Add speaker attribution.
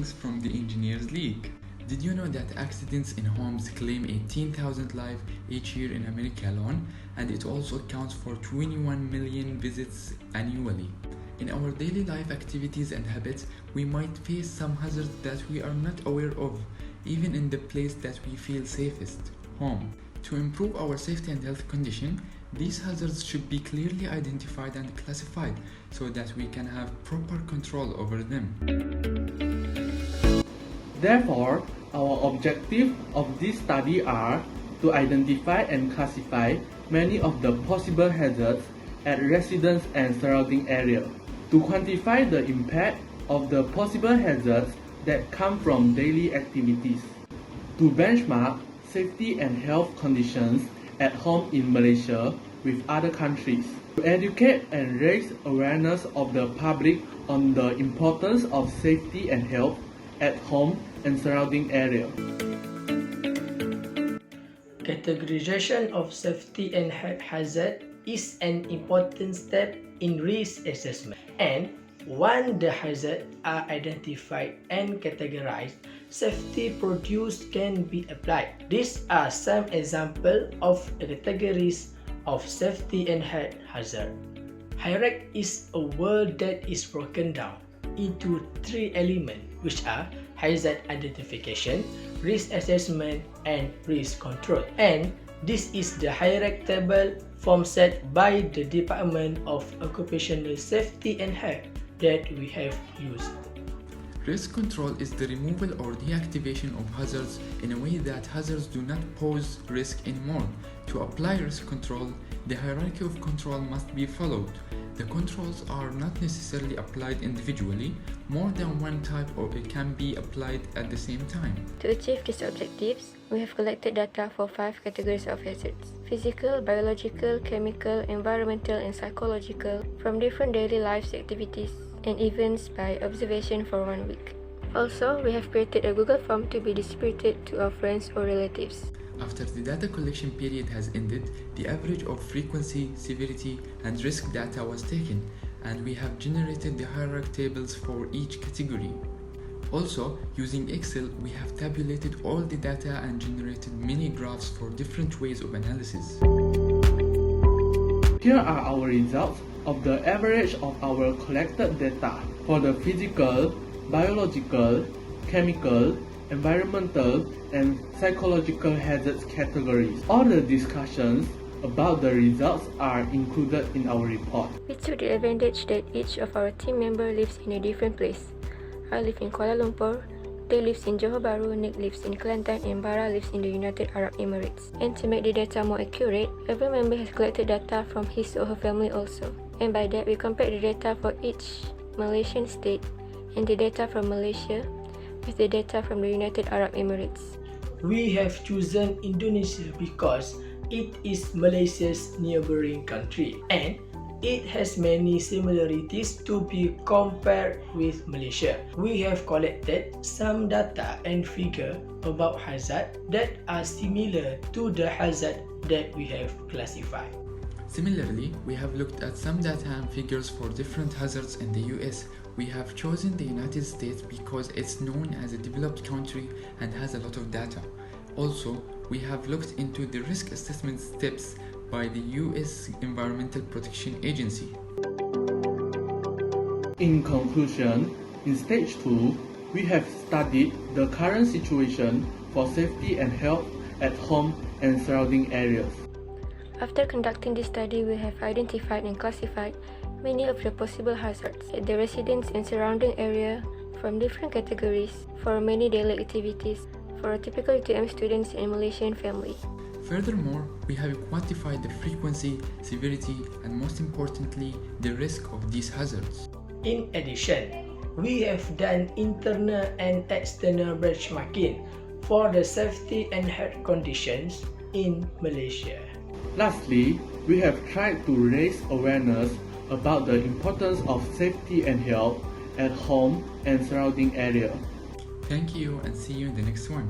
Speaker 1: findings from the Engineers League. Did you know that accidents in homes claim 18,000 lives each year in America alone, and it also accounts for 21 million visits annually? In our daily life activities and habits, we might face some hazards that we are not aware of, even in the place that we feel safest, home. To improve our safety and health condition, these hazards should be clearly identified and classified so that we can have proper control over them.
Speaker 2: Therefore, our objective of this study are to identify and classify many of the possible hazards at residence and surrounding area, to quantify the impact of the possible hazards that come from daily activities, to benchmark safety and health conditions at home in Malaysia with other countries, to educate and raise awareness of the public on the importance of safety and health at home and surrounding area.
Speaker 3: Categorization of safety and health hazard is an important step in risk assessment, and once the hazards are identified and categorized, safety procedures can be applied. These are some examples of categories of safety and health hazard. Hierarchy is a word that is broken down into three elements, which are hazard identification, risk assessment, and risk control. And this is the hierarchy table form set by the Department of Occupational Safety and Health that we have used.
Speaker 1: Risk control is the removal or deactivation of hazards in a way that hazards do not pose risk anymore. To apply risk control, the hierarchy of control must be followed. The controls are not necessarily applied individually. More than one type or it can be applied at the same time.
Speaker 4: To achieve these objectives, we have collected data for 5 categories of hazards: physical, biological, chemical, environmental, and psychological, from different daily life activities and events by observation for 1 week. Also, we have created a Google form to be distributed to our friends or relatives.
Speaker 1: After the data collection period has ended, the average of frequency, severity, and risk data was taken, and we have generated the hierarchy tables for each category. Also, using Excel, we have tabulated all the data and generated many graphs for different ways of analysis.
Speaker 2: Here are our results of the average of our collected data for the physical, biological, chemical, environmental, and psychological hazards categories. All the discussions about the results are included in our report.
Speaker 4: We took the advantage that each of our team members lives in a different place. I live in Kuala Lumpur, Tay lives in Johor Bahru, Nick lives in Kelantan, and Bara lives in the United Arab Emirates. And to make the data more accurate, every member has collected data from his or her family also. And by that, we compared the data for each Malaysian state and the data from Malaysia with the data from the United Arab Emirates.
Speaker 3: We have chosen Indonesia because it is Malaysia's neighboring country and it has many similarities to be compared with Malaysia. We have collected some data and figure about hazard that are similar to the hazard that we have classified.
Speaker 1: Similarly, we have looked at some data and figures for different hazards in the US. We have chosen the United States because it's known as a developed country and has a lot of data. Also, we have looked into the risk assessment steps by the US Environmental Protection Agency.
Speaker 2: In conclusion, in stage 2, we have studied the current situation for safety and health at home and surrounding areas.
Speaker 4: After conducting this study, we have identified and classified many of the possible hazards at the residence and surrounding area from different categories for many daily activities for a typical UTM students and Malaysian family.
Speaker 1: Furthermore, we have quantified the frequency, severity, and most importantly, the risk of these hazards.
Speaker 3: In addition, we have done internal and external benchmarking for the safety and health conditions in Malaysia.
Speaker 2: Lastly, we have tried to raise awareness about the importance of safety and health at home and surrounding area.
Speaker 1: Thank you and see you in the next one.